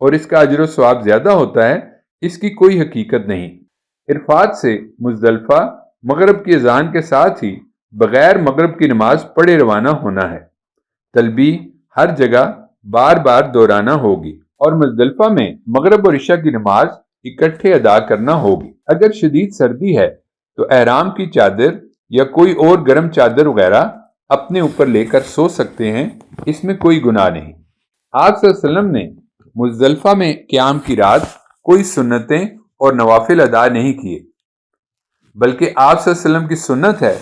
اور اس کا اجر و ثواب زیادہ ہوتا ہے، اس کی کوئی حقیقت نہیں۔ عرفات سے مزدلفہ مغرب کی اذان کے ساتھ ہی بغیر مغرب کی نماز پڑھے روانہ ہونا ہے۔ تلبیہ ہر جگہ بار بار دہرانا ہوگی اور مزدلفہ میں مغرب اور عشاء کی نماز اکٹھے ادا کرنا ہوگی۔ اگر شدید سردی ہے تو احرام کی چادر یا کوئی اور گرم چادر وغیرہ اپنے اوپر لے کر سو سکتے ہیں، اس میں کوئی گناہ نہیں۔ آپ صلی اللہ علیہ وسلم نے مزدلفہ میں قیام کی رات کوئی سنتیں اور نوافل ادا نہیں کیے، بلکہ آپ صلی اللہ علیہ وسلم کی سنت ہے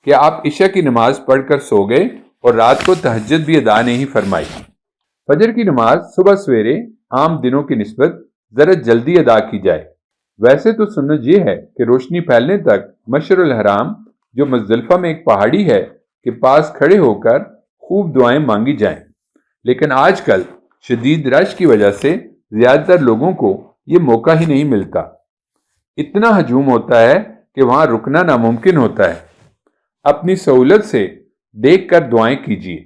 کہ آپ عشاء کی نماز پڑھ کر سو گئے اور رات کو تہجد بھی ادا نہیں فرمائی۔ فجر کی نماز صبح سویرے عام دنوں کی نسبت ذرا جلدی ادا کی جائے۔ ویسے تو سنت یہ ہے کہ روشنی پھیلنے تک مشعر الحرام جو مزدلفہ میں ایک پہاڑی ہے کے پاس کھڑے ہو کر خوب دعائیں مانگی جائیں، لیکن آج کل شدید رش کی وجہ سے زیادہ تر لوگوں کو یہ موقع ہی نہیں ملتا۔ اتنا ہجوم ہوتا ہے کہ وہاں رکنا ناممکن ہوتا ہے۔ اپنی سہولت سے دیکھ کر دعائیں کیجیے،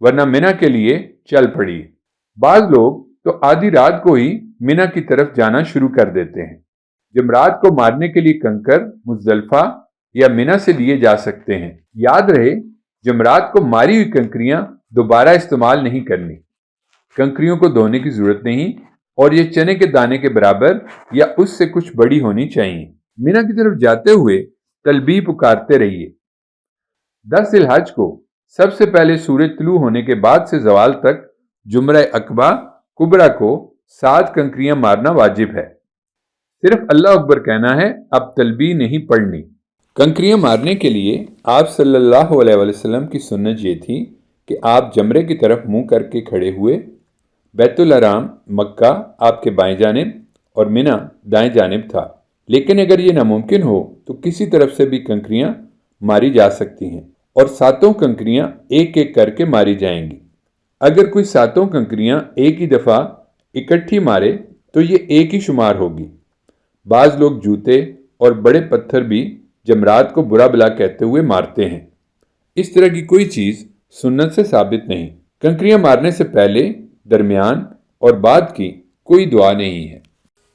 ورنہ منی کے لیے چل پڑیے۔ بعض لوگ تو آدھی رات کو ہی منی کی طرف جانا شروع کر دیتے ہیں۔ جمرات کو مارنے کے لیے کنکر مزدلفہ یا منی سے لیے جا سکتے ہیں۔ یاد رہے، جمرات کو ماری ہوئی کنکریاں دوبارہ استعمال نہیں کرنی۔ کنکریوں کو دھونے کی ضرورت نہیں اور یہ چنے کے دانے کے برابر یا اس سے کچھ بڑی ہونی چاہیے۔ منی کی طرف جاتے ہوئے تلبیہ پکارتے رہیے۔ 10 ذی الحج کو سب سے پہلے سورج طلوع ہونے کے بعد سے زوال تک جمرہ عقبہ کبریٰ کو 7 کنکریاں مارنا واجب ہے۔ صرف اللہ اکبر کہنا ہے، اب تلبیہ نہیں پڑھنی۔ کنکریاں مارنے کے لیے آپ صلی اللہ علیہ وسلم کی سنت یہ تھی کہ آپ جمرے کی طرف منہ کر کے کھڑے ہوئے۔ بیت الحرام مکہ آپ کے بائیں جانب اور منی دائیں جانب تھا، لیکن اگر یہ ناممکن ہو تو کسی طرف سے بھی کنکریاں ماری جا سکتی ہیں اور 7 کنکریاں ایک ایک کر کے ماری جائیں گی۔ اگر کوئی 7 کنکریاں ایک ہی دفعہ اکٹھی مارے تو یہ ایک ہی شمار ہوگی۔ بعض لوگ جوتے اور بڑے پتھر بھی جمرات کو برا بلا کہتے ہوئے مارتے ہیں۔ اس طرح کی کوئی چیز سنت سے ثابت نہیں۔ کنکریاں مارنے سے پہلے، درمیان اور بعد کی کوئی دعا نہیں ہے۔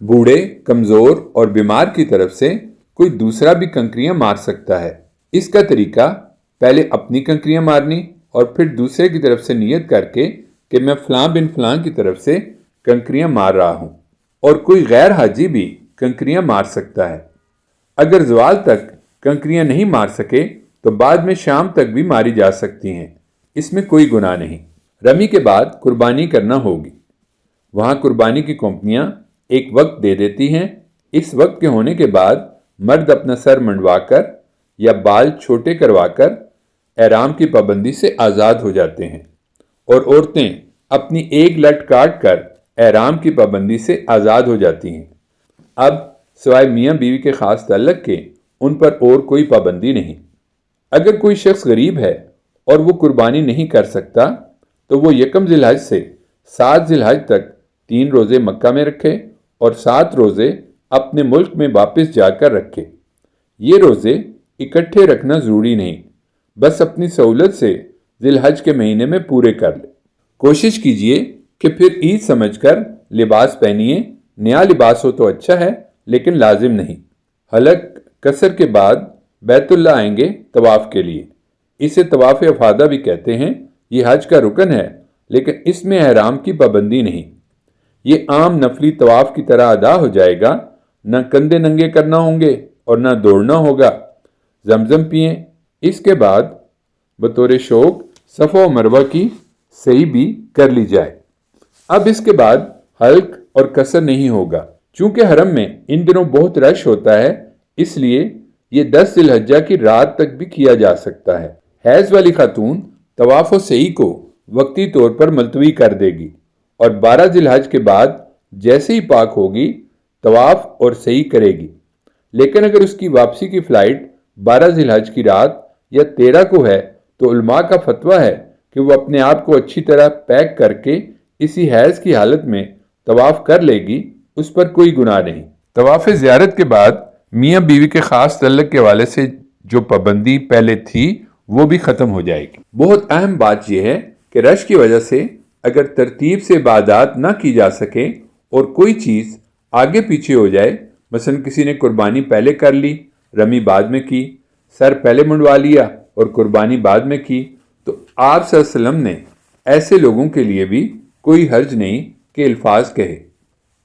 بوڑھے، کمزور اور بیمار کی طرف سے کوئی دوسرا بھی کنکریاں مار سکتا ہے۔ اس کا طریقہ پہلے اپنی کنکریاں مارنی اور پھر دوسرے کی طرف سے نیت کر کے کہ میں فلاں بن فلاں کی طرف سے کنکریاں مار رہا ہوں، اور کوئی غیر حاجی بھی کنکریاں مار سکتا ہے۔ اگر زوال تک کنکریاں نہیں مار سکے تو بعد میں شام تک بھی ماری جا سکتی ہیں، اس میں کوئی گناہ نہیں۔ رمی کے بعد قربانی کرنا ہوگی۔ وہاں قربانی کی کمپنیاں ایک وقت دے دیتی ہیں۔ اس وقت کے ہونے کے بعد مرد اپنا سر منڈوا کر یا بال چھوٹے کروا کر احرام کی پابندی سے آزاد ہو جاتے ہیں، اور عورتیں اپنی ایک لٹ کاٹ کر احرام کی پابندی سے آزاد ہو جاتی ہیں۔ اب سوائے میاں بیوی کے خاص تعلق کے ان پر اور کوئی پابندی نہیں۔ اگر کوئی شخص غریب ہے اور وہ قربانی نہیں کر سکتا تو وہ 1 ذی الحج سے 7 ذی الحج تک 3 روزے مکہ میں رکھے اور 7 روزے اپنے ملک میں واپس جا کر رکھے۔ یہ روزے اکٹھے رکھنا ضروری نہیں، بس اپنی سہولت سے ذی الحج کے مہینے میں پورے کر لے۔ کوشش کیجئے کہ پھر عید سمجھ کر لباس پہنیے۔ نیا لباس ہو تو اچھا ہے، لیکن لازم نہیں۔ حلق قصر کے بعد بیت اللہ آئیں گے طواف کے لیے۔ اسے طواف افاضہ بھی کہتے ہیں۔ یہ حج کا رکن ہے، لیکن اس میں احرام کی پابندی نہیں۔ یہ عام نفلی طواف کی طرح ادا ہو جائے گا، نہ کندھے ننگے کرنا ہوں گے اور نہ دوڑنا ہوگا۔ زمزم پئیں۔ اس کے بعد بطور شوق صفا و مروہ کی سعی بھی کر لی جائے۔ اب اس کے بعد حلق اور قصر نہیں ہوگا۔ چونکہ حرم میں ان دنوں بہت رش ہوتا ہے، اس لیے یہ 10 ذی الحجہ کی رات تک بھی کیا جا سکتا ہے۔ حیض والی خاتون طواف و سعی کو وقتی طور پر ملتوی کر دے گی اور 12 ذی الحج کے بعد جیسے ہی پاک ہوگی طواف اور سعی کرے گی۔ لیکن اگر اس کی واپسی کی فلائٹ 12 ذی الحج کی رات یا 13 کو ہے تو علماء کا فتویٰ ہے کہ وہ اپنے آپ کو اچھی طرح پیک کر کے اسی حیض کی حالت میں طواف کر لے گی، اس پر کوئی گناہ نہیں۔ طواف زیارت کے بعد میاں بیوی کے خاص تعلق کے حوالے سے جو پابندی پہلے تھی وہ بھی ختم ہو جائے گی۔ بہت اہم بات یہ ہے کہ رش کی وجہ سے اگر ترتیب سے عبادات نہ کی جا سکے اور کوئی چیز آگے پیچھے ہو جائے، مثلا کسی نے قربانی پہلے کر لی، رمی بعد میں کی، سر پہلے منڈوا لیا اور قربانی بعد میں کی، تو آپ صلی اللہ علیہ وسلم نے ایسے لوگوں کے لیے بھی کوئی حرج نہیں کہ الفاظ کہے۔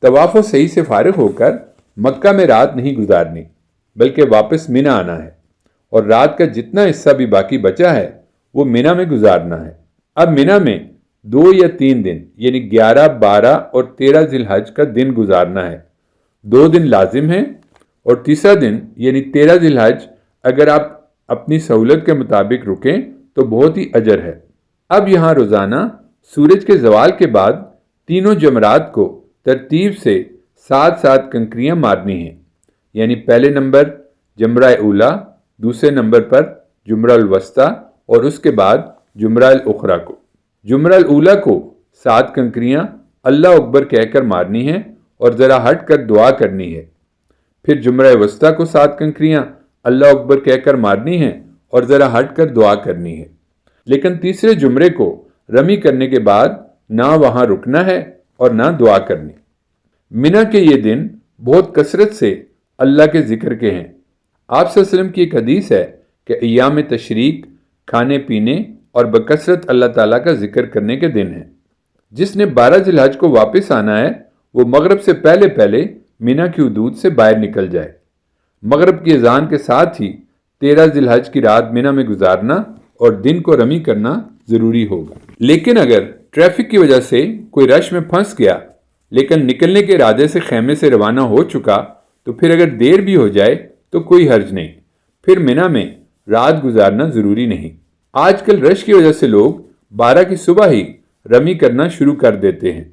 طواف و سعی سے فارغ ہو کر مکہ میں رات نہیں گزارنی، بلکہ واپس منی آنا ہے، اور رات کا جتنا حصہ بھی باقی بچا ہے وہ منی میں گزارنا ہے۔ اب منی میں 2 یا 3 دن یعنی 11، 12 اور 13 ذی الحج کا دن گزارنا ہے۔ 2 دن لازم ہیں، اور تیسرا دن یعنی 13 ذی الحج اگر آپ اپنی سہولت کے مطابق رکیں تو بہت ہی اجر ہے۔ اب یہاں روزانہ سورج کے زوال کے بعد تینوں جمرات کو ترتیب سے 7 کنکریاں مارنی ہیں، یعنی پہلے نمبر جمرہ اولا، دوسرے نمبر پر جمرہ الوسطی اور اس کے بعد جمرہ الاخری کو۔ جمرہ الاولا کو 7 کنکریاں اللہ اکبر کہہ کر مارنی ہیں اور ذرا ہٹ کر دعا کرنی ہے۔ پھر جمرہ وسطی کو 7 کنکریاں اللہ اکبر کہہ کر مارنی ہیں اور ذرا ہٹ کر دعا کرنی ہے، لیکن تیسرے جمرے کو رمی کرنے کے بعد نہ وہاں رکنا ہے اور نہ دعا کرنی۔ منی کے یہ دن بہت کثرت سے اللہ کے ذکر کے ہیں۔ آپ صلی اللہ علیہ وسلم کی ایک حدیث ہے کہ ایام تشریق کھانے پینے اور بکثرت اللہ تعالیٰ کا ذکر کرنے کے دن ہیں۔ جس نے 12 ذی الحج کو واپس آنا ہے وہ مغرب سے پہلے پہلے منی کی حدود سے باہر نکل جائے۔ مغرب کی اذان کے ساتھ ہی 13 ذی الحج کی رات منی میں گزارنا اور دن کو رمی کرنا ضروری ہوگا۔ لیکن اگر ٹریفک کی وجہ سے کوئی رش میں پھنس گیا لیکن نکلنے کے ارادے سے خیمے سے روانہ ہو چکا تو پھر اگر دیر بھی ہو جائے تو کوئی حرج نہیں، پھر منی میں رات گزارنا ضروری نہیں۔ آج کل رش کی وجہ سے لوگ 12 کی صبح ہی رمی کرنا شروع کر دیتے ہیں۔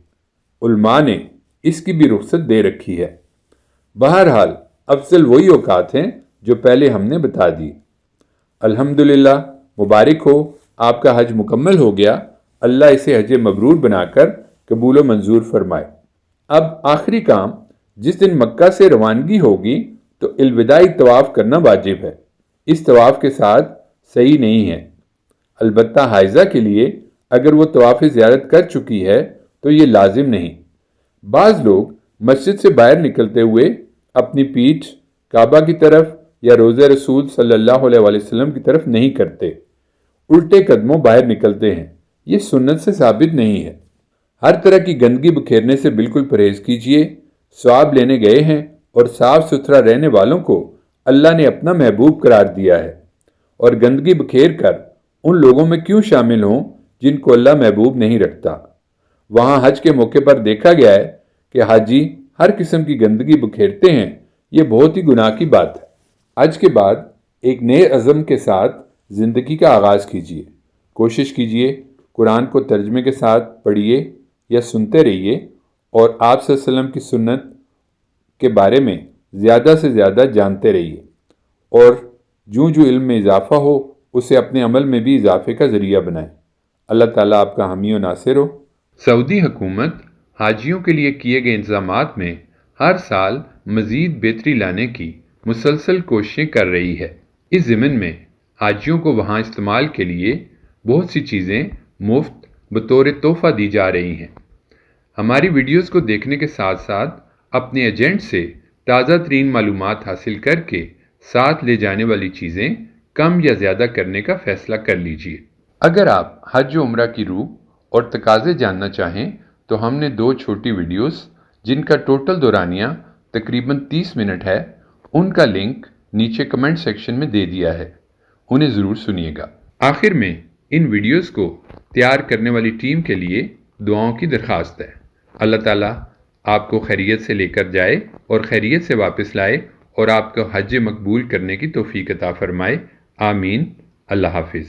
علماء نے اس کی بھی رخصت دے رکھی ہے۔ بہرحال افضل وہی اوقات ہیں جو پہلے ہم نے بتا دی۔ الحمدللہ، مبارک ہو، آپ کا حج مکمل ہو گیا۔ اللہ اسے حج مبرور بنا کر قبول و منظور فرمائے۔ اب آخری کام، جس دن مکہ سے روانگی ہوگی تو الوداعی طواف کرنا واجب ہے۔ اس طواف کے ساتھ صحیح نہیں ہے، البتہ حائضہ کے لیے اگر وہ طواف زیارت کر چکی ہے تو یہ لازم نہیں۔ بعض لوگ مسجد سے باہر نکلتے ہوئے اپنی پیٹھ کعبہ کی طرف یا روضہ رسول صلی اللہ علیہ وسلم کی طرف نہیں کرتے، الٹے قدموں باہر نکلتے ہیں۔ یہ سنت سے ثابت نہیں ہے۔ ہر طرح کی گندگی بکھیرنے سے بالکل پرہیز کیجیے۔ ثواب لینے گئے ہیں اور صاف ستھرا رہنے والوں کو اللہ نے اپنا محبوب قرار دیا ہے، اور گندگی بکھیر کر ان لوگوں میں کیوں شامل ہوں جن کو اللہ محبوب نہیں رکھتا۔ وہاں حج کے موقع پر دیکھا گیا ہے کہ حاجی ہر قسم کی گندگی بکھیرتے ہیں، یہ بہت ہی گناہ کی بات ہے۔ حج کے بعد ایک نئے عزم کے ساتھ زندگی کا آغاز کیجیے۔ کوشش کیجیے قرآن کو ترجمے کے ساتھ پڑھیے یا سنتے رہیے، اور آپ صلی اللہ علیہ وسلم کی سنت کے بارے میں زیادہ سے زیادہ جانتے رہیے، اور جو علم میں اضافہ ہو اسے اپنے عمل میں بھی اضافے کا ذریعہ بنائیں۔ اللہ تعالیٰ آپ کا حامی و ناصر ہو۔ سعودی حکومت حاجیوں کے لیے کیے گئے انتظامات میں ہر سال مزید بہتری لانے کی مسلسل کوششیں کر رہی ہے۔ اس ضمن میں حاجیوں کو وہاں استعمال کے لیے بہت سی چیزیں مفت بطور تحفہ دی جا رہی ہیں۔ ہماری ویڈیوز کو دیکھنے کے ساتھ ساتھ اپنے ایجنٹ سے تازہ ترین معلومات حاصل کر کے ساتھ لے جانے والی چیزیں کم یا زیادہ کرنے کا فیصلہ کر لیجیے۔ اگر آپ حج و عمرہ کی روح اور تقاضے جاننا چاہیں تو ہم نے 2 چھوٹی ویڈیوز جن کا ٹوٹل دورانیہ تقریباً 30 منٹ ہے، ان کا لنک نیچے کمنٹ سیکشن میں دے دیا ہے، انہیں ضرور سنیے گا۔ آخر میں ان ویڈیوز کو تیار کرنے والی ٹیم کے لیے دعاؤں کی درخواست ہے۔ اللہ تعالیٰ آپ کو خیریت سے لے کر جائے اور خیریت سے واپس لائے، اور آپ کو حج مقبول کرنے کی توفیق عطا فرمائے۔ آمین۔ اللہ حافظ۔